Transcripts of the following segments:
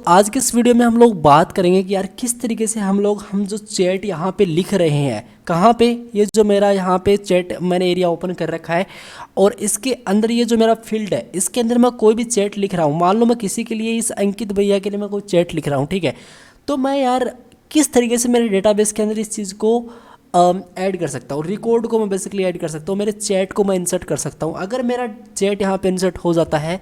आज के इस वीडियो में हम लोग बात करेंगे कि यार किस तरीके से हम जो चैट यहाँ पे लिख रहे हैं, कहाँ पे, ये जो मेरा यहाँ पे चैट मैंने एरिया ओपन कर रखा है और इसके अंदर ये जो मेरा फील्ड है इसके अंदर मैं कोई भी चैट लिख रहा हूँ। मान लो मैं किसी के लिए, इस अंकित भैया के लिए मैं कोई चैट लिख रहा हूँ, ठीक है। तो मैं यार किस तरीके से मेरे डेटाबेस के अंदर इस चीज़ को ऐड कर सकता हूँ, रिकॉर्ड को मैं बेसिकली ऐड कर सकता हूँ, मेरे चैट को मैं इंसर्ट कर सकता हूँ। अगर मेरा चैट यहाँ पे इंसर्ट हो जाता है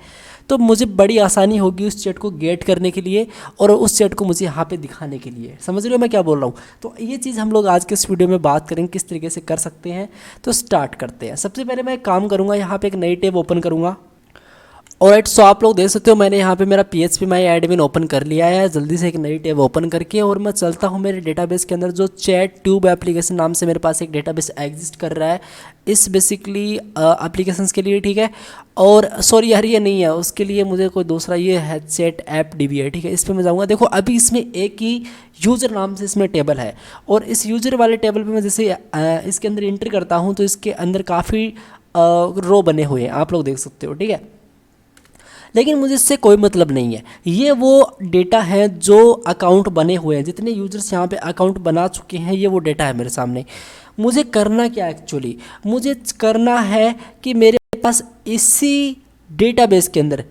तो मुझे बड़ी आसानी होगी उस चैट को गेट करने के लिए और उस चैट को मुझे यहाँ पे दिखाने के लिए। समझ रहे हो मैं क्या बोल रहा हूँ? तो ये चीज़ हम लोग आज के इस वीडियो में बात करेंगे किस तरीके से कर सकते हैं। तो स्टार्ट करते हैं। सबसे पहले मैं एक काम करूँगा, यहाँ पे एक नई टैब ओपन करूँगा। ऑलराइट, सो आप लोग देख सकते हो मैंने यहाँ पे मेरा PHP माई एडमिन ओपन कर लिया है जल्दी से एक नई टैब ओपन करके, और मैं चलता हूँ मेरे डेटाबेस के अंदर जो चैट ट्यूब एप्लीकेशन नाम से मेरे पास एक डेटाबेस एग्जिस्ट कर रहा है इस बेसिकली एप्लीकेशंस के लिए, ठीक है। और सॉरी यार ये नहीं है, उसके लिए मुझे कोई दूसरा ये है चैट ऐप DB है, ठीक है। इस पर मैं जाऊँगा। देखो अभी इसमें एक ही यूज़र नाम से इसमें टेबल है और इस यूज़र वाले टेबल पर मैं जैसे इसके अंदर इंटर करता हूँ तो इसके अंदर काफ़ी रो बने हुए हैं, आप लोग देख सकते हो, ठीक है। लेकिन मुझे इससे कोई मतलब नहीं है, ये वो डेटा है जो अकाउंट बने हुए हैं, जितने यूजर्स यहाँ पे अकाउंट बना चुके हैं ये वो डेटा है मेरे सामने। मुझे करना क्या एक्चुअली, मुझे करना है कि मेरे पास इसी डेटाबेस के अंदर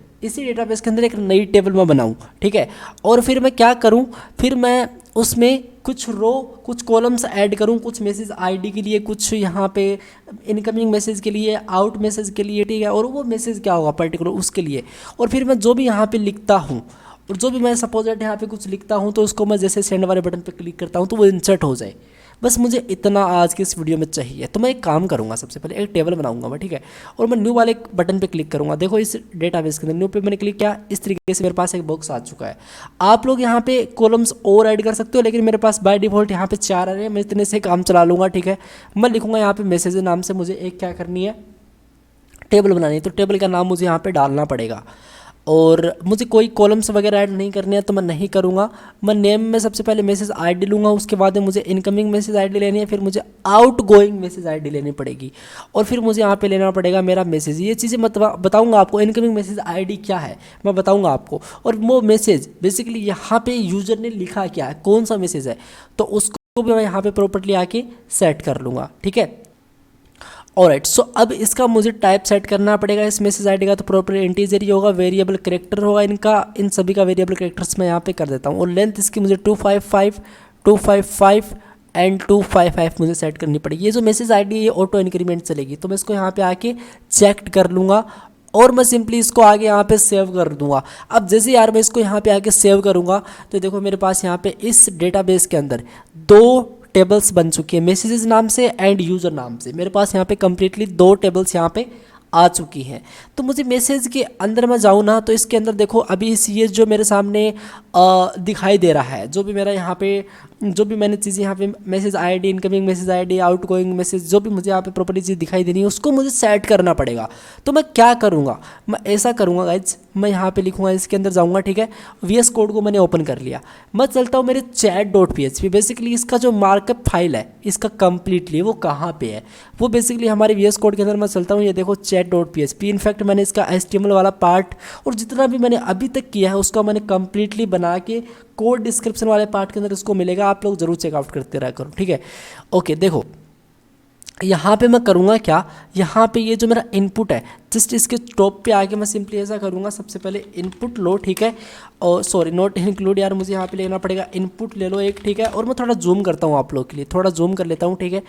एक नई टेबल मैं बनाऊं, ठीक है। और फिर मैं क्या करूं, फिर मैं उसमें कुछ रो कुछ कॉलम्स ऐड करूं, कुछ मैसेज आईडी के लिए, कुछ यहाँ पे इनकमिंग मैसेज के लिए, आउट मैसेज के लिए, ठीक है। और वो मैसेज क्या होगा पर्टिकुलर उसके लिए। और फिर मैं जो भी यहाँ पे लिखता हूँ और जो भी मैं सपोज दैट यहाँ पे कुछ लिखता हूँ तो उसको मैं जैसे सेंड वाले बटन पे क्लिक करता हूँ तो वो इंसर्ट हो जाए। बस मुझे इतना आज के इस वीडियो में चाहिए। तो मैं एक काम करूँगा, सबसे पहले एक टेबल बनाऊंगा मैं, ठीक है। और मैं न्यू वाले बटन पे क्लिक करूँगा। देखो इस डेटाबेस के अंदर न्यू पे मैंने क्लिक किया, इस तरीके से मेरे पास एक बॉक्स आ चुका है। आप लोग यहाँ पे कॉलम्स और ऐड कर सकते हो, लेकिन मेरे पास बाय डिफॉल्ट यहाँ पे 4 आ रहे हैं, मैं इतने से काम चला लूँगा, ठीक है। मैं लिखूँगा यहाँ पे मैसेज नाम से मुझे एक क्या करनी है, टेबल बनानी है। तो टेबल का नाम मुझे यहाँ पे डालना पड़ेगा और मुझे कोई कॉलम्स वगैरह ऐड नहीं करने हैं तो मैं नहीं करूँगा। मैं नेम में सबसे पहले मैसेज आईडी लूँगा, उसके बाद में मुझे इनकमिंग मैसेज आईडी लेनी है, फिर मुझे आउट गोइंग मैसेज आईडी लेनी पड़ेगी और फिर मुझे यहाँ पे लेना पड़ेगा मेरा मैसेज। ये चीज़ें मैं बताऊँगा आपको, इनकमिंग मैसेज आईडी क्या है मैं बताऊँगा आपको, और वो मैसेज बेसिकली यहाँ पे यूज़र ने लिखा क्या है, कौन सा मैसेज है, तो उसको भी मैं यहाँ पे प्रॉपर्ली आके सेट कर लूँगा, ठीक है। ऑलराइट, सो अब इसका मुझे टाइप सेट करना पड़ेगा इस मैसेज आईडी का। तो प्रॉपर इंटीजर ही होगा, वेरिएबल कैरेक्टर होगा इनका, इन सभी का वेरिएबल कैरेक्टर्स मैं यहाँ पे कर देता हूँ। और लेंथ इसकी मुझे 255 एंड 255 मुझे सेट करनी पड़ेगी। ये जो मैसेज आईडी ये ऑटो इंक्रीमेंट चलेगी, तो मैं इसको यहाँ पे आके चेक कर लूँगा और मैं सिंपली इसको आगे यहाँ पे सेव कर दूंगा। अब जैसे यार मैं इसको यहाँ पे आके सेव करूँगा तो देखो मेरे पास यहाँ पे इस डेटाबेस के अंदर 2 टेबल्स बन चुकी है, मैसेजेस नाम से एंड यूज़र नाम से। मेरे पास यहाँ पे कंप्लीटली 2 टेबल्स यहाँ पे आ चुकी हैं। तो मुझे मैसेज के अंदर मैं जाऊँ ना तो इसके अंदर देखो अभी ये जो मेरे सामने दिखाई दे रहा है, जो भी मेरा यहाँ पे जो भी मैंने चीज़ें यहाँ पे message ID, incoming message ID, out going message, जो भी मुझे यहाँ पे प्रॉपर्ली चीज़ दिखाई देनी है उसको मुझे सेट करना पड़ेगा। तो मैं क्या करूँगा, मैं ऐसा करूँगा गाइज, मैं यहाँ पे लिखूँगा, इसके अंदर जाऊँगा, ठीक है। VS कोड को मैंने ओपन कर लिया, मैं चलता हूँ मेरे chat.php। बेसिकली इसका जो मार्कअप फाइल है इसका कम्प्लीटली वो कहाँ पे है, वो बेसिकली हमारे VS कोड के अंदर मैं चलता हूँ। ये देखो chat.php, इनफैक्ट मैंने इसका HTML वाला पार्ट और जितना भी मैंने अभी तक किया है उसका मैंने कम्प्लीटली बना के कोड डिस्क्रिप्शन वाले पार्ट के अंदर इसको मिलेगा, आप लोग जरूर चेकआउट करते रहा करो, ठीक है। ओके, देखो यहाँ पे मैं करूँगा क्या, यहाँ पे ये जो मेरा इनपुट है जस्ट इसके टॉप पे आके मैं सिंपली ऐसा करूँगा, सबसे पहले इनपुट लो, ठीक है। और सॉरी नॉट इंक्लूड यार, मुझे यहाँ पे लेना पड़ेगा इनपुट ले लो एक, ठीक है। और मैं थोड़ा जूम करता हूँ आप लोग के लिए, थोड़ा जूम कर लेता हूँ, ठीक है।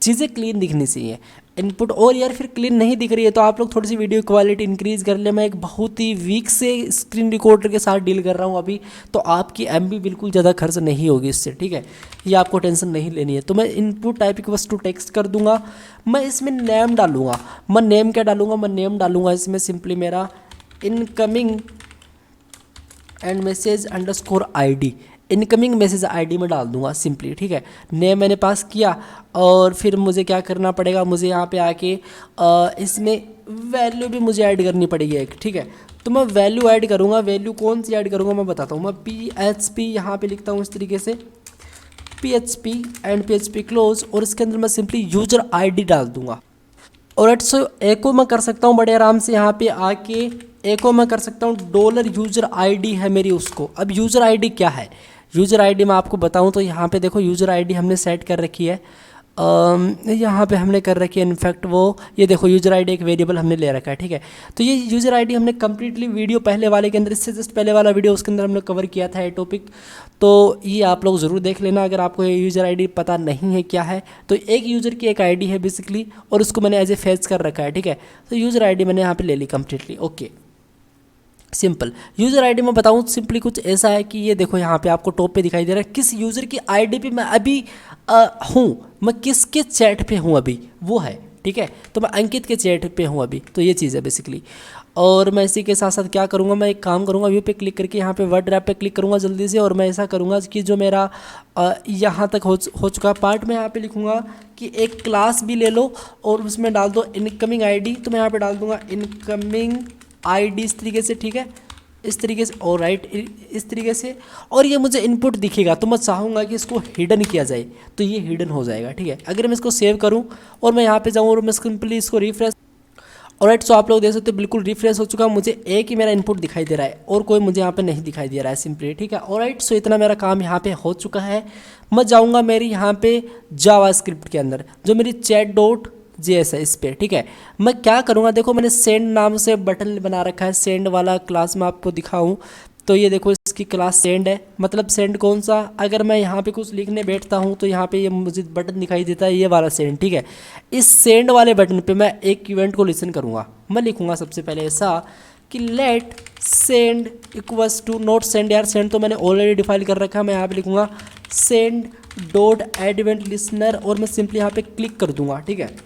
चीज़ें क्लीन दिखनी चाहिए इनपुट, और यार फिर क्लीन नहीं दिख रही है तो आप लोग थोड़ी सी वीडियो क्वालिटी इंक्रीज़ कर ले। मैं एक बहुत ही वीक से स्क्रीन रिकॉर्डर के साथ डील कर रहा हूँ अभी, तो आपकी MB बिल्कुल ज़्यादा खर्च नहीं होगी इससे, ठीक है। ये आपको टेंशन नहीं लेनी है। तो मैं इनपुट टाइप की बस टू टेक्स्ट कर दूंगा। मैं इसमें नेम डालूंगा, मैं नेम क्या डालूंगा, मैं नेम डालूंगा इसमें सिंपली मेरा incoming and message underscore ID, incoming message ID में डाल दूंगा सिंपली, ठीक है। नेम मैंने पास किया और फिर मुझे क्या करना पड़ेगा, मुझे यहाँ पे आके इसमें वैल्यू भी मुझे ऐड करनी पड़ेगी एक, ठीक है। तो मैं वैल्यू ऐड करूँगा, वैल्यू कौन सी ऐड करूँगा मैं बताता हूँ। मैं PHP यहाँ पे लिखता हूँ इस तरीके से, PHP एंड PHP क्लोज, और इसके अंदर मैं सिंपली यूजर ID डाल दूंगा। और सो एक को मैं कर सकता हूँ बड़े आराम से, यहाँ पे आके एक और मैं कर सकता हूँ डॉलर यूज़र आईडी है मेरी उसको। अब यूज़र आईडी क्या है, यूज़र आईडी मैं आपको बताऊँ तो यहाँ पे देखो यूज़र आईडी हमने सेट कर रखी है, यहाँ पे हमने कर रखी है इनफैक्ट वो ये देखो यूज़र आईडी एक वेरिएबल हमने ले रखा है, ठीक है। तो ये यूज़र आईडी हमने कम्प्लीटली वीडियो पहले वाले के अंदर, इससे जस्ट पहले वाला वीडियो उसके अंदर हमने कवर किया था ये टॉपिक, तो ये आप लोग ज़रूर देख लेना अगर आपको ये यूज़र आईडी पता नहीं है क्या है। तो एक यूज़र की एक आईडी है बेसिकली, और उसको मैंने एज ए फेच कर रखा है, ठीक है। तो यूज़र आईडी मैंने यहाँ पे ले ली completely, okay simple. User ID में बताऊँ सिंपली कुछ ऐसा है कि ये देखो यहाँ पे आपको टॉप पे दिखाई दे रहा है किस यूज़र की आईडी पे मैं अभी हूँ, मैं किसके चैट पे हूँ अभी वो है, ठीक है। तो मैं अंकित के चैट पे हूँ अभी, तो ये चीज़ है बेसिकली। और मैं इसी के साथ साथ क्या करूँगा, मैं एक काम करूँगा व्यू पे क्लिक करके यहाँ पे वर्ड रैप पे क्लिक करूँगा जल्दी से, और मैं ऐसा करूँगा कि जो मेरा यहाँ तक हो चुका पार्ट मैं यहाँ पे लिखूँगा कि एक क्लास भी ले लो और उसमें डाल दो इनकमिंग आईडी। तो मैं यहाँ पे डाल दूँगा इनकमिंग आईडी इस तरीके से, ठीक है, इस तरीके से, और राइट इस तरीके से, और ये मुझे इनपुट दिखेगा। तो मैं चाहूँगा कि इसको हिडन किया जाए, तो ये हिडन हो जाएगा, ठीक है। अगर मैं इसको सेव करूँ और मैं यहाँ पे जाऊँ और मैं सिंपली इसको रिफ्रेश, और राइट सो आप लोग देख सकते हो बिल्कुल रिफ्रेश हो चुका, मुझे एक ही मेरा इनपुट दिखाई दे रहा है और कोई मुझे यहाँ पे नहीं दिखाई दे रहा है सिंपली, ठीक है। और राइट सो इतना मेरा काम यहाँ पे हो चुका है। मैं जाऊँगा मेरी यहाँ पे जावास्क्रिप्ट के अंदर जो मेरी chat.js है इस पर, ठीक है। मैं क्या करूँगा, देखो मैंने सेंड नाम से बटन बना रखा है, सेंड वाला क्लास मैं आपको दिखाऊँ तो ये देखो इसकी क्लास सेंड है, मतलब सेंड कौन सा, अगर मैं यहाँ पे कुछ लिखने बैठता हूँ तो यहाँ पे ये मुझे बटन दिखाई देता है, ये वाला सेंड, ठीक है। इस सेंड वाले बटन पे मैं एक इवेंट को लिसन करूँगा। मैं लिखूँगा सबसे पहले ऐसा कि let send equals to not send, यार सेंड तो मैंने ऑलरेडी डिफाइन कर रखा है, मैं यहाँ पे लिखूँगा send dot add event listener, और मैं सिंपली यहाँ पे क्लिक कर दूँगा, ठीक है।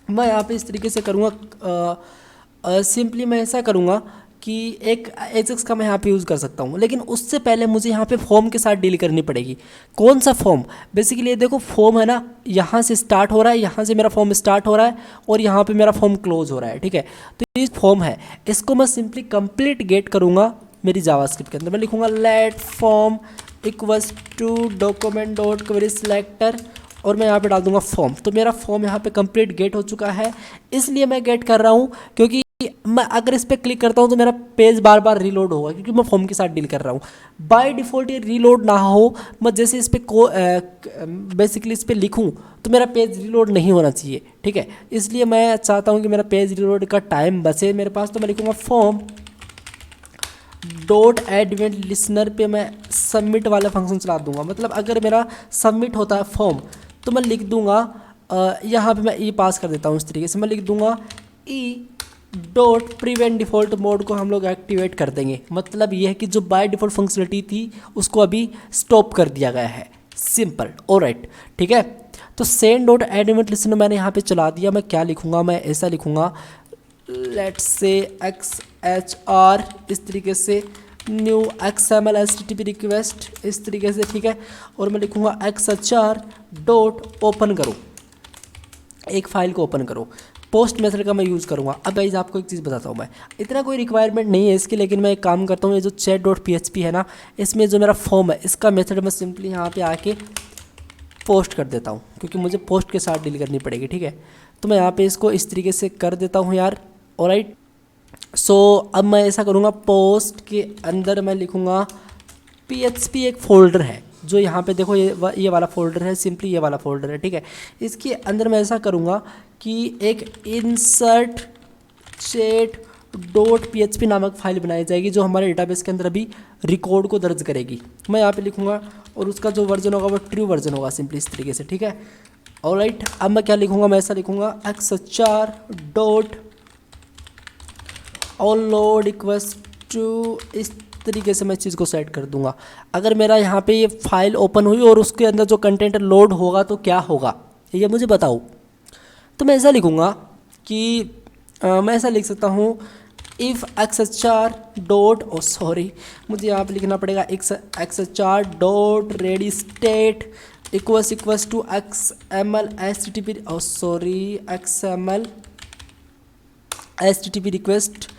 मैं यहाँ पे इस तरीके से करूँगा, सिंपली मैं ऐसा करूँगा कि एक एजेक्स का मैं यहाँ पे यूज़ कर सकता हूँ, लेकिन उससे पहले मुझे यहाँ पे फॉर्म के साथ डील करनी पड़ेगी। कौन सा फॉर्म, बेसिकली ये देखो फॉर्म है ना, यहाँ से स्टार्ट हो रहा है, यहाँ से मेरा फॉर्म स्टार्ट हो रहा है और यहाँ पे मेरा फॉर्म क्लोज हो रहा है, ठीक है। तो ये फॉर्म है, इसको मैं सिंपली कंप्लीट गेट करूँगा मेरी जावास्क्रिप्ट के अंदर। मैं लिखूँगा let form equals to document dot query selector, और मैं यहाँ पे डाल दूंगा फॉर्म। तो मेरा फॉर्म यहाँ पे कंप्लीट गेट हो चुका है, इसलिए मैं गेट कर रहा हूँ क्योंकि मैं अगर इस पर क्लिक करता हूँ तो मेरा पेज बार बार रीलोड होगा, क्योंकि मैं फॉर्म के साथ डील कर रहा हूँ। बाय डिफ़ॉल्ट ये रीलोड ना हो, मैं जैसे इस पर बेसिकली इस पर लिखूँ तो मेरा पेज रीलोड नहीं होना चाहिए, ठीक है। इसलिए मैं चाहता हूँ कि मेरा पेज रीलोड का टाइम बचे मेरे पास। तो मैं लिखूँगा form dot add event listener पे मैं सबमिट वाला फंक्शन चला दूंगा, मतलब अगर मेरा सबमिट होता है फॉर्म तो मैं लिख दूंगा यहाँ पे मैं ई पास कर देता हूँ इस तरीके से, मैं लिख दूंगा E dot prevent default mode को हम लोग एक्टिवेट कर देंगे। मतलब ये है कि जो बाय डिफ़ॉल्ट फंक्शनलिटी थी उसको अभी स्टॉप कर दिया गया है, सिंपल, ऑलराइट, ठीक है। तो send dot add event listener मैंने यहाँ पे चला दिया। मैं क्या लिखूँगा, मैं ऐसा लिखूँगा लेट्स से XHR इस तरीके से न्यू XML HTTP रिक्वेस्ट इस तरीके से, ठीक है। और मैं लिखूँगा XHR डॉट ओपन करो, एक फाइल को ओपन करो। पोस्ट मेथड का मैं यूज़ करूँगा। अब गाइस आपको एक चीज़ बताता हूँ, मैं इतना कोई रिक्वायरमेंट नहीं है इसकी, लेकिन मैं एक काम करता हूँ, ये जो chat.php है ना, इसमें जो मेरा फॉर्म है इसका मेथड मैं सिंपली यहाँ पे आके पोस्ट कर देता हूँ, क्योंकि मुझे पोस्ट के साथ डील करनी पड़ेगी, ठीक है। तो मैं यहाँ पे इसको इस तरीके से कर देता हूँ यार, ऑलराइट। सो अब मैं ऐसा करूँगा, पोस्ट के अंदर मैं लिखूँगा PHP एक फ़ोल्डर है जो यहाँ पे देखो ये वाला फ़ोल्डर है, सिंपली ये वाला फ़ोल्डर है, ठीक है। इसके अंदर मैं ऐसा करूँगा कि एक इंसर्ट chat.php नामक फाइल बनाई जाएगी जो हमारे डेटाबेस के अंदर अभी रिकॉर्ड को दर्ज करेगी। मैं यहाँ पे लिखूँगा और उसका जो वर्जन होगा वो ट्रू वर्जन होगा, सिंपली इस तरीके से, ठीक है, ऑलराइट। अब मैं क्या लिखूँगा, मैं ऐसा लिखूँगा XHR dot onload equals to, इस तरीके से मैं इस चीज़ को सेट कर दूंगा। अगर मेरा यहाँ पे ये फाइल ओपन हुई और उसके अंदर जो कंटेंट लोड होगा तो क्या होगा ये मुझे बताओ। तो मैं ऐसा लिखूँगा कि मैं ऐसा लिख सकता हूँ इफ़ XHR डॉट सॉरी मुझे यहाँ पे लिखना पड़ेगा XHR dot ready state equals to XML HTTP XML HTTP request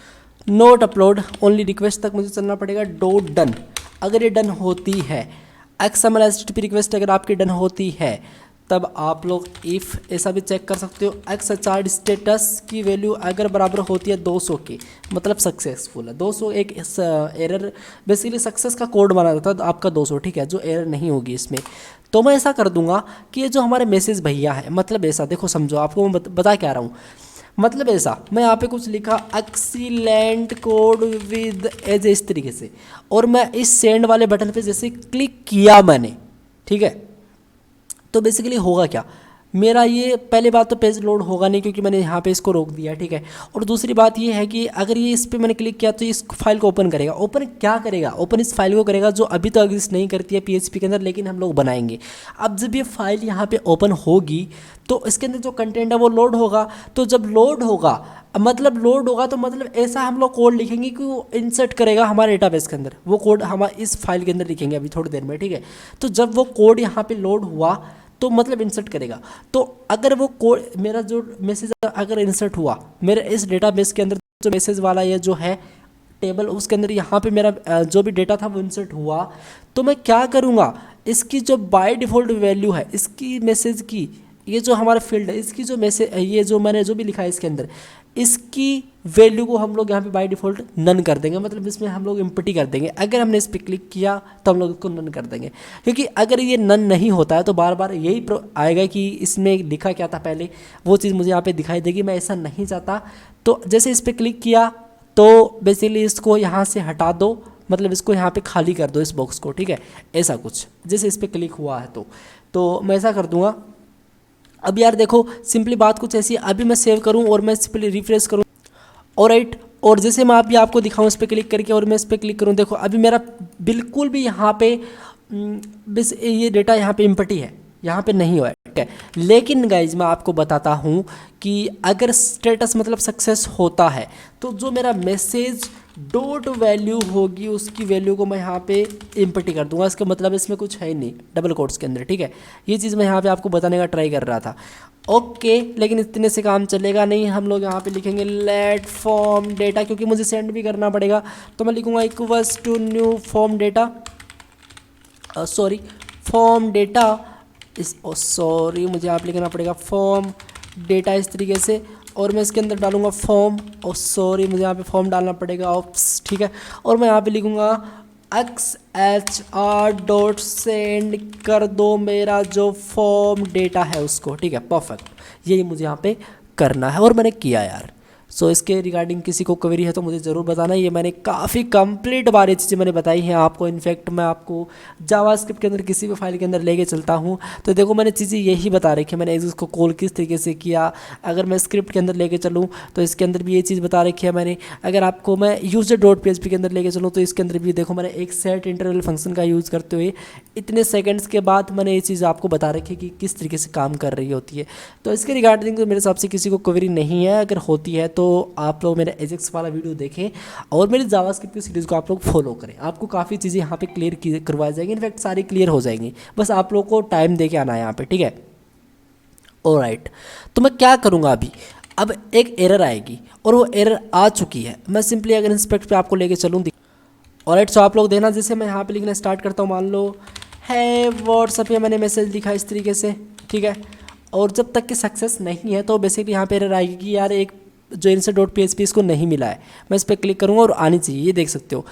not upload only request तक मुझे चलना पड़ेगा, डॉट डन। अगर ये डन होती है XML HTTP रिक्वेस्ट अगर आपकी डन होती है तब आप लोग इफ़ ऐसा भी चेक कर सकते हो, XHR स्टेटस की वैल्यू अगर बराबर होती है 200 की, मतलब सक्सेसफुल है। 200 एक एरर बेसिकली सक्सेस का कोड बना देता है, तो आपका 200 ठीक है, जो एरर नहीं होगी इसमें। तो मैं ऐसा कर दूंगा कि ये जो हमारे मैसेज भैया है, मतलब ऐसा देखो समझो, आपको मैं बता क्या रहा हूँ, मतलब ऐसा मैं यहाँ पे कुछ लिखा एक्सीलेंट कोड विद एज इस तरीके से, और मैं इस सेंड वाले बटन पे जैसे क्लिक किया मैंने, ठीक है, तो बेसिकली होगा क्या, मेरा ये पहली बात तो पेज लोड होगा नहीं क्योंकि मैंने यहाँ पे इसको रोक दिया, ठीक है। और दूसरी बात ये है कि अगर ये इस पर मैंने क्लिक किया तो इस फाइल को ओपन करेगा। ओपन क्या करेगा, ओपन इस फाइल को करेगा जो अभी तो एग्जिस्ट नहीं करती है PHP के अंदर, लेकिन हम लोग बनाएंगे। अब जब ये फाइल यहाँ पे ओपन होगी तो इसके अंदर जो कंटेंट है वो लोड होगा। तो जब लोड होगा मतलब लोड होगा तो मतलब ऐसा हम लोग कोड लिखेंगे कि वो इंसर्ट करेगा हमारे डेटाबेस के अंदर। वो कोड हम इस फाइल के अंदर लिखेंगे अभी थोड़ी देर में, ठीक है। तो जब वो कोड यहाँ पे लोड हुआ तो मतलब इंसर्ट करेगा। तो अगर वो कोड मेरा जो मैसेज अगर इंसर्ट हुआ मेरे इस डेटाबेस के अंदर, जो मैसेज वाला ये जो है टेबल, उसके अंदर यहाँ पे मेरा जो भी डेटा था वो इंसर्ट हुआ, तो मैं क्या करूँगा, इसकी जो बाय डिफ़ॉल्ट वैल्यू है इसकी मैसेज की, ये जो हमारा फील्ड है इसकी जो मैसेज, ये जो मैंने जो भी लिखा है इसके अंदर, इसकी वैल्यू को हम लोग यहाँ पे बाय डिफ़ॉल्ट नन कर देंगे। मतलब इसमें हम लोग इम्पटी कर देंगे। अगर हमने इस पर क्लिक किया तो हम लोग इसको नन कर देंगे, क्योंकि अगर ये नन नहीं होता है तो बार बार यही आएगा कि इसमें लिखा क्या था पहले, वो चीज़ मुझे यहाँ पे दिखाई देगी। मैं ऐसा नहीं चाहता। तो जैसे इस पर क्लिक किया तो बेसिकली इसको यहाँ से हटा दो, मतलब इसको यहाँ पे खाली कर दो इस बॉक्स को, ठीक है, ऐसा कुछ। जैसे इस पर क्लिक हुआ है तो मैं ऐसा कर दूँगा। अब यार देखो सिंपली बात कुछ ऐसी, अभी मैं सेव करूं और मैं सिंपली रिफ्रेश करूं, ऑलराइट, और जैसे मैं अभी आपको दिखाऊं इस पर क्लिक करके और मैं इस पर क्लिक करूं, देखो अभी मेरा बिल्कुल भी यहाँ पे बस ये डेटा यहाँ पे इम्पटी है, यहाँ पे नहीं हुआ है, ठीक है। लेकिन गाइज मैं आपको बताता हूँ कि अगर स्टेटस मतलब सक्सेस होता है तो जो मेरा मैसेज डॉट वैल्यू होगी उसकी वैल्यू को मैं यहाँ पे इम्पटी कर दूंगा। इसका मतलब इसमें कुछ है ही नहीं डबल कोट्स के अंदर, ठीक है। ये चीज़ मैं यहाँ पे आपको बताने का ट्राई कर रहा था, ओके। लेकिन इतने से काम चलेगा नहीं, हम लोग यहाँ पे लिखेंगे लेट फॉर्म डेटा, क्योंकि मुझे सेंड भी करना पड़ेगा। तो मैं लिखूँगा equals to new form data, sorry form data sorry मुझे यहाँ पे लिखना पड़ेगा फॉर्म डेटा इस तरीके से, और मैं इसके अंदर डालूंगा फॉर्म, और सॉरी मुझे यहाँ पे फॉर्म डालना पड़ेगा ऑप्स, ठीक है। और मैं यहाँ पे लिखूंगा XHR डॉट सेंड कर दो मेरा जो फॉर्म डेटा है उसको, ठीक है, परफेक्ट। यही मुझे यहाँ पे करना है और मैंने किया यार। सो इसके रिगार्डिंग किसी को क्वेरी है तो मुझे ज़रूर बताना। ये मैंने काफ़ी कंप्लीट बार ये चीज़ें मैंने बताई हैं आपको। इनफैक्ट मैं आपको जावास्क्रिप्ट के अंदर किसी भी फाइल के अंदर लेके चलता हूँ तो देखो मैंने चीज़ें यही बता रखी है। मैंने इसको कॉल किस तरीके से किया, अगर मैं स्क्रिप्ट के अंदर लेके चलूँ तो इसके अंदर भी ये चीज़ बता रखी है मैंने। अगर आपको मैं यूजर डॉट PHP के अंदर लेके चलूँ तो इसके अंदर भी देखो मैंने एक सेट इंटरवल फंक्शन का यूज़ करते हुए इतने सेकेंड्स के बाद मैंने ये चीज़ आपको बता रखी है कि किस तरीके से काम कर रही होती है। तो इसके रिगार्डिंग तो मेरे हिसाब से किसी को क्वेरी नहीं है। अगर होती है तो आप लोग मेरा एजेक्स वाला वीडियो देखें और मेरी जावास्क्रिप्ट की सीरीज़ को आप लोग फॉलो करें। आपको काफ़ी चीज़ें यहाँ पे क्लियर करवाई जाएंगी, इनफैक्ट सारी क्लियर हो जाएंगी। बस आप लोग को टाइम दे के आना है यहाँ पे, ठीक है। ऑलराइट, तो मैं क्या करूँगा अभी, अब एक एरर आएगी और वो एरर आ चुकी है। मैं सिंपली अगर इंस्पेक्ट पे आपको लेके चलूँ, ऑलराइट, सो आप लोग देना। जैसे मैं यहाँ पे लिखना स्टार्ट करता हूँ, मान लो है व्हाट्सएप पे मैंने मैसेज लिखा इस तरीके से, ठीक है। और जब तक कि सक्सेस नहीं है तो बेसिकली यहाँ पे एरर आएगी कि यार एक जो insert डॉट PHP इसको नहीं मिला है। मैं इस पर क्लिक करूँगा और आनी चाहिए, ये देख सकते हो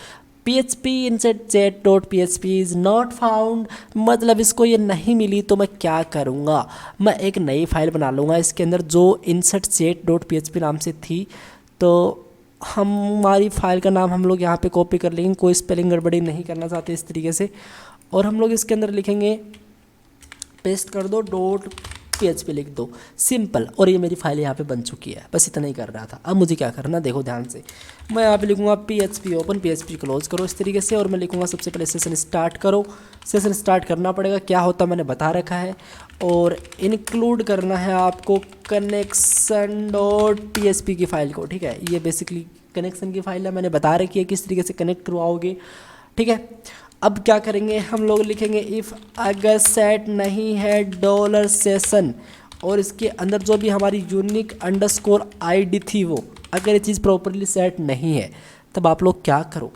PHP insert chat dot PHP is not found, मतलब इसको ये नहीं मिली। तो मैं क्या करूँगा, मैं एक नई फाइल बना लूँगा इसके अंदर जो insert chat डॉट PHP नाम से थी। तो हमारी फाइल का नाम हम लोग यहाँ पे कॉपी कर लेंगे, कोई स्पेलिंग गड़बड़ी नहीं करना चाहते इस तरीके से। और हम लोग इसके अंदर लिखेंगे पेस्ट कर दो डॉट PHP लिख दो, सिंपल। और ये मेरी फाइल यहाँ पे बन चुकी है, बस इतना ही कर रहा था। अब मुझे क्या करना, देखो ध्यान से, मैं यहाँ पे लिखूँगा PHP ओपन, PHP क्लोज करो इस तरीके से। और मैं लिखूँगा सबसे पहले सेशन स्टार्ट करो। सेशन स्टार्ट करना पड़ेगा, क्या होता मैंने बता रखा है। और इंक्लूड करना है आपको कनेक्शन डॉट PHP की फ़ाइल को, ठीक है। ये बेसिकली कनेक्शन की फ़ाइल है, मैंने बता रखी है किस तरीके से कनेक्ट करवाओगे, ठीक है। अब क्या करेंगे, हम लोग लिखेंगे इफ़ अगर सेट नहीं है डॉलर सेशन, और इसके अंदर जो भी हमारी यूनिक अंडरस्कोर ID थी वो अगर ये चीज़ प्रॉपरली सेट नहीं है, तब आप लोग क्या करो,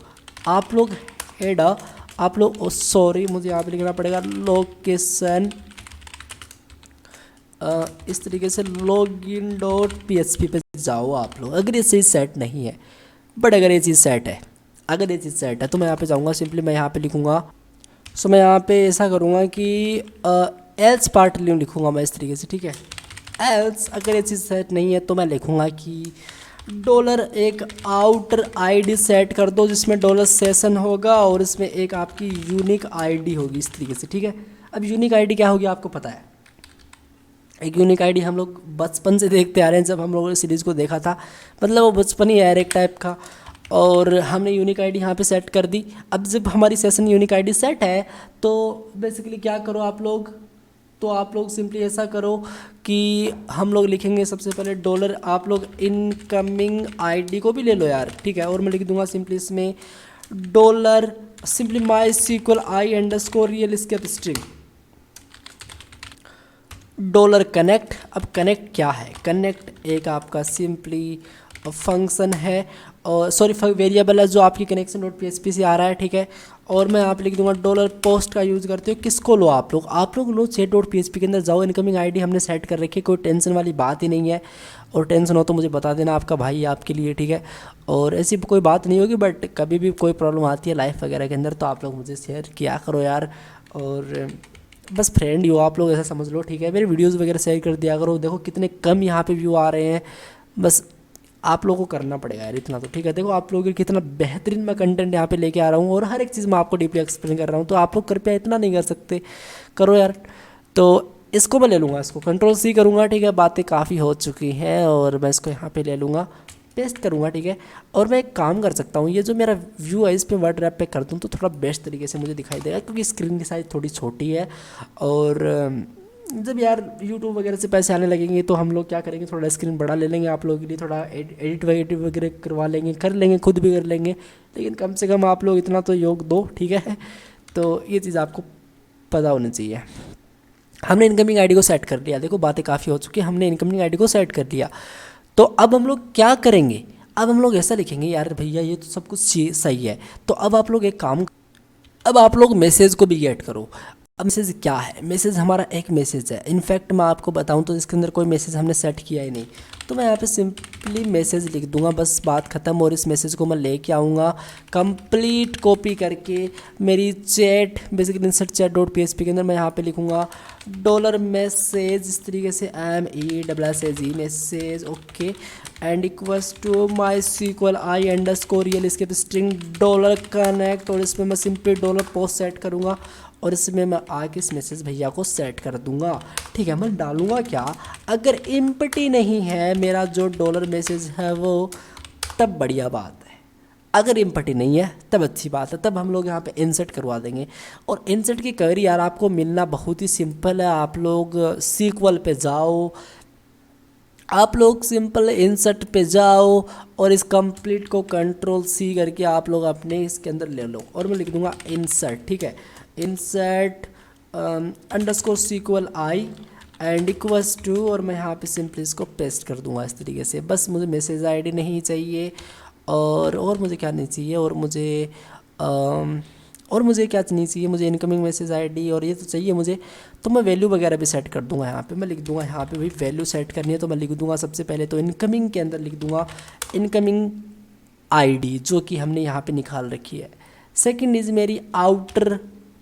आप लोग हेड आप लोग सॉरी मुझे यहाँ पे लिखना पड़ेगा लोकेशन इस तरीके से login.php पे जाओ आप लोग, अगर ये चीज़ सेट नहीं है। बट अगर ये चीज़ सेट है, तो मैं यहाँ पे जाऊँगा, सिंपली मैं यहाँ पे लिखूँगा। सो मैं यहाँ पे ऐसा करूँगा कि एल्स पार्ट लिखूँगा मैं इस तरीके से, ठीक है। एल्स अगर ये चीज़ सेट नहीं है तो मैं लिखूँगा कि डॉलर एक आउटर आईडी सेट कर दो जिसमें डॉलर सेशन होगा और इसमें एक आपकी यूनिक आईडी होगी इस तरीके से, ठीक है। अब यूनिक आईडी क्या होगी आपको पता है। एक यूनिक आईडी हम लोग बचपन से देखते आ रहे हैं, जब हम लोगों ने सीरीज़ को देखा था, मतलब वो बचपन ही है एक टाइप का। और हमने यूनिक आईडी यहाँ पे सेट कर दी। अब जब हमारी सेशन यूनिक आईडी सेट है तो बेसिकली क्या करो आप लोग, तो आप लोग सिंपली ऐसा करो कि हम लोग लिखेंगे सबसे पहले डॉलर, आप लोग इनकमिंग आईडी को भी ले लो यार, ठीक है। और मैं लिख दूंगा सिंपली इसमें dollar simply my SQL I underscore real escape string dollar connect. अब कनेक्ट क्या है, कनेक्ट एक आपका सिंपली फंक्शन है और सॉरी वेरिएबल है जो आपकी कनेक्शन डॉट पीएचपी से आ रहा है, ठीक है। और मैं यहाँ पे लिख दूंगा डॉलर पोस्ट का यूज़ करते हो, किसको लो आप लोग लो चैट डॉट पीएचपी के अंदर जाओ, इनकमिंग आईडी हमने सेट कर रखी है, कोई टेंशन वाली बात ही नहीं है। और टेंशन हो तो मुझे बता देना, आपका भाई आपके लिए, ठीक है। और ऐसी कोई बात नहीं होगी, बट कभी भी कोई प्रॉब्लम आती है लाइफ वगैरह के अंदर तो आप लोग मुझे शेयर किया करो यार। और बस फ्रेंड ही हो आप लोग, ऐसा समझ लो, ठीक है। मेरे वीडियोस वगैरह शेयर कर दिया करो। देखो कितने कम यहाँ पे व्यू आ रहे हैं, बस आप लोगों को करना पड़ेगा यार इतना तो, ठीक है। देखो आप लोगों के कितना बेहतरीन मैं कंटेंट यहाँ पे लेके आ रहा हूँ और हर एक चीज़ मैं आपको डीपली एक्सप्लेन कर रहा हूँ, तो आप लोग कृपया इतना नहीं कर सकते, करो यार। तो इसको मैं ले लूँगा, इसको कंट्रोल-C करूँगा, ठीक है। बातें काफ़ी हो चुकी हैं और मैं इसको यहाँ पे ले लूँगा, पेस्ट करूँगा, ठीक है। और मैं एक काम कर सकता हूँ, ये जो मेरा व्यू है इस पर वर्ड रैप पे कर दूँ तो थोड़ा बेस्ट तरीके से मुझे दिखाई देगा, क्योंकि स्क्रीन की साइज़ थोड़ी छोटी है। और जब यार यूट्यूब वगैरह से पैसे आने लगेंगे तो हम लोग क्या करेंगे, थोड़ा स्क्रीन बड़ा ले लेंगे आप लोगों के लिए, थोड़ा एडिट वगैरह करवा लेंगे, कर लेंगे, खुद भी कर लेंगे, लेकिन कम से कम आप लोग इतना तो योग दो, ठीक है। तो ये चीज़ आपको पता होनी चाहिए। हमने इनकमिंग आईडी को सेट कर लिया, देखो बातें काफ़ी हो चुकी है, हमने इनकमिंग आईडी को सेट कर लिया। तो अब हम लोग क्या करेंगे, अब हम लोग ऐसा लिखेंगे, यार भैया ये तो सब कुछ सही है, तो अब आप लोग एक काम, अब आप लोग मैसेज को भी गेट करो। अब मैसेज क्या है, मैसेज हमारा एक मैसेज है। इनफैक्ट मैं आपको बताऊं तो इसके अंदर कोई मैसेज हमने सेट किया ही नहीं, तो मैं यहाँ पे सिंपली मैसेज लिख दूंगा, बस बात ख़त्म। और इस मैसेज को मैं लेके आऊँगा कंप्लीट कॉपी करके मेरी chat basically insert chat dot PHP के अंदर मैं यहाँ पे लिखूँगा डॉलर मैसेज इस तरीके से MESSAGE message, okay, and equals to my SQL I underscore real escape string dollar connect. और इसमें मैं सिंपली डॉलर पोस्ट सेट करूँगा और इसमें मैं आके इस मैसेज भैया को सेट कर दूंगा, ठीक है। मैं डालूंगा क्या, अगर एम्प्टी नहीं है मेरा जो डॉलर मैसेज है वो, तब बढ़िया बात है। अगर एम्प्टी नहीं है तब अच्छी बात है, तब हम लोग यहाँ पे इंसर्ट करवा देंगे। और इंसर्ट की क्वेरी यार आपको मिलना बहुत ही सिंपल है, आप लोग सीक्वल पे जाओ, आप लोग सिंपल इंसर्ट पे जाओ और इस कंप्लीट को कंट्रोल-C करके आप लोग अपने इसके अंदर ले लो। और मैं लिख दूंगा इंसर्ट, ठीक है, insert underscore SQL I and equals to, और मैं यहाँ पे सिंपली इसको पेस्ट कर दूंगा इस तरीके से। बस मुझे मैसेज आईडी नहीं चाहिए और मुझे क्या नहीं चाहिए, और मुझे क्या नहीं चाहिए, मुझे इनकमिंग मैसेज आईडी और ये तो चाहिए मुझे। तो मैं वैल्यू वगैरह भी सेट कर दूंगा यहाँ पे, मैं लिख दूंगा यहाँ पे भाई वैल्यू सेट करनी है, तो मैं लिख दूंगा सबसे पहले तो इनकमिंग के अंदर लिख दूंगा इनकमिंग आईडी जो कि हमने यहाँ पे निकाल रखी है। सेकंड इज़ मेरी आउटर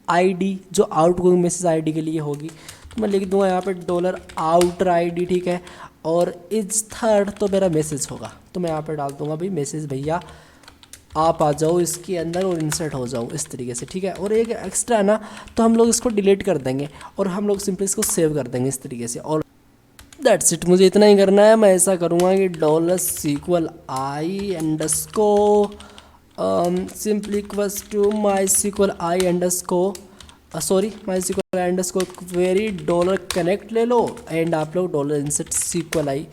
आईडी जो आउटगोइंग मैसेज आईडी के लिए होगी, तो मैं लिख दूंगा यहाँ पे डॉलर आउटर आईडी, ठीक है। और इज थर्ड तो मेरा मैसेज होगा, तो मैं यहाँ पे डाल दूंगा भाई मैसेज भैया आप आ जाओ इसके अंदर और इंसर्ट हो जाओ इस तरीके से, ठीक है। और एक एक्स्ट्रा ना तो हम लोग इसको डिलीट कर देंगे और हम लोग सिंपली इसको सेव कर देंगे इस तरीके से। और दैट्स इट, मुझे इतना ही करना है। मैं ऐसा करूँगा कि dollar SQL I underscore simply equals to my SQL I underscore sorry my SQL I underscore query dollar connect ले लो एंड आप लोग डॉलर इंसर्ट सीक्वल आई।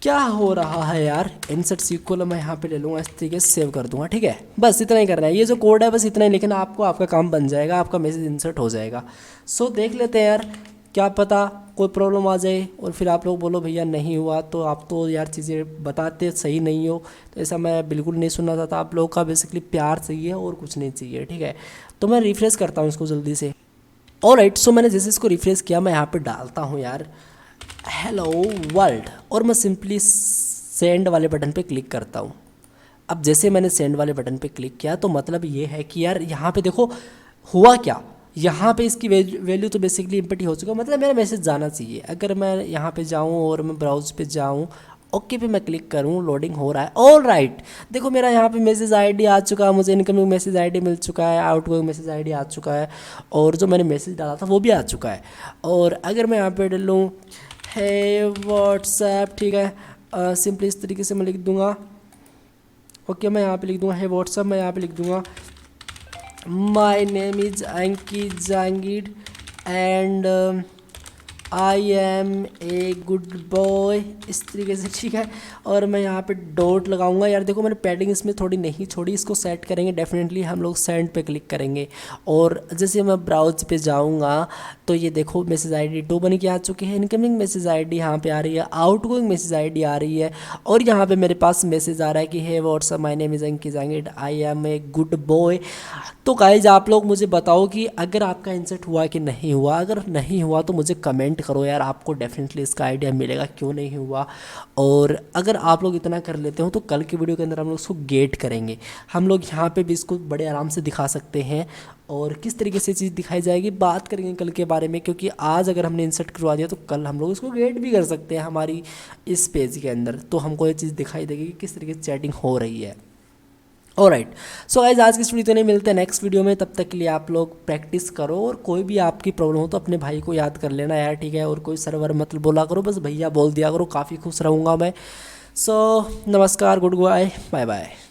क्या हो रहा है यार, इंसर्ट सीक्वल मैं यहाँ पे ले लूँगा इस तरीके से सेव कर दूंगा, ठीक है। बस इतना ही करना है, ये जो कोड है बस इतना ही लिखना, आपको आपका काम बन जाएगा, आपका मैसेज इंसर्ट हो जाएगा। सो देख लेते हैं यार, क्या पता कोई प्रॉब्लम आ जाए और फिर आप लोग बोलो भैया नहीं हुआ, तो आप तो यार चीज़ें बताते सही नहीं हो, तो ऐसा मैं बिल्कुल नहीं सुनना चाहता। आप लोगों का बेसिकली प्यार चाहिए और कुछ नहीं चाहिए, ठीक है। तो मैं रिफ्रेश करता हूँ इसको जल्दी से। ऑलराइट, सो मैंने जैसे इसको रिफ्रेश किया, मैं यहाँ पे डालता हूँ यार हेलो वर्ल्ड, और मैं सिंपली सेंड वाले बटन पे क्लिक करता हूँ। अब जैसे मैंने सेंड वाले बटन पे क्लिक किया तो मतलब ये है कि यार यहाँ पे देखो हुआ क्या, यहाँ पे इसकी वैल्यू तो बेसिकली इम्पटी हो चुका, मतलब मेरा मैसेज जाना चाहिए। अगर मैं यहाँ पे जाऊँ और मैं ब्राउज पे जाऊँ, ओके पे मैं क्लिक करूँ, लोडिंग हो रहा है। ऑल राइट, देखो मेरा यहाँ पे मैसेज आईडी आ चुका है, मुझे इनकमिंग मैसेज आईडी मिल चुका है, आउटगोइंग मैसेज आईडी आ चुका है, और जो मैंने मैसेज डाला था वो भी आ चुका है। और अगर मैं यहाँ पे डालूँ है व्हाट्सएप, ठीक है, सिंपली इस तरीके से मैं लिख दूँगा। ओके, मैं यहाँ पे लिख दूँगा है व्हाट्सएप, मैं यहाँ पे लिख दूँगा my name is Ankit Jahangir and I am a good boy, इस तरीके से, ठीक है। और मैं यहाँ पे डॉट लगाऊंगा। यार देखो मैंने पैडिंग इसमें थोड़ी नहीं छोड़ी, इसको सेट करेंगे डेफिनेटली, हम लोग सेंड पे क्लिक करेंगे। और जैसे मैं ब्राउज पे जाऊँगा तो ये देखो मैसेज आईडी 2 बन के आ चुकी है, इनकमिंग मैसेज आईडी यहाँ पे आ रही है, आउटगोइंग मैसेज आईडी आ रही है, और यहाँ पे मेरे पास मैसेज आ रहा है कि hey what's up my name is Ankit Jahangir I am a good boy. तो गाइज आप लोग मुझे बताओ कि अगर आपका इंसर्ट हुआ कि नहीं हुआ। अगर नहीं हुआ तो मुझे कमेंट करो यार, आपको डेफिनेटली इसका आइडिया मिलेगा क्यों नहीं हुआ। और अगर आप लोग इतना कर लेते हो तो कल की वीडियो के अंदर हम लोग उसको गेट करेंगे। हम लोग यहाँ पे भी इसको बड़े आराम से दिखा सकते हैं, और किस तरीके से चीज़ दिखाई जाएगी बात करेंगे कल के बारे में, क्योंकि आज अगर हमने इंसर्ट करवा दिया तो कल हम लोग इसको गेट भी कर सकते हैं हमारी इस पेज के अंदर, तो हमको ये चीज़ दिखाई देगी कि किस तरीके से चैटिंग हो रही है। ऑलराइट, सो गाइज आज की इस वीडियो नहीं मिलते हैं नेक्स्ट वीडियो में, तब तक के लिए आप लोग प्रैक्टिस करो, और कोई भी आपकी प्रॉब्लम हो तो अपने भाई को याद कर लेना यार, ठीक है। और कोई सर्वर मत बोला करो, बस भैया बोल दिया करो, काफ़ी खुश रहूँगा मैं। सो नमस्कार, गुड बाय, बाय बाय।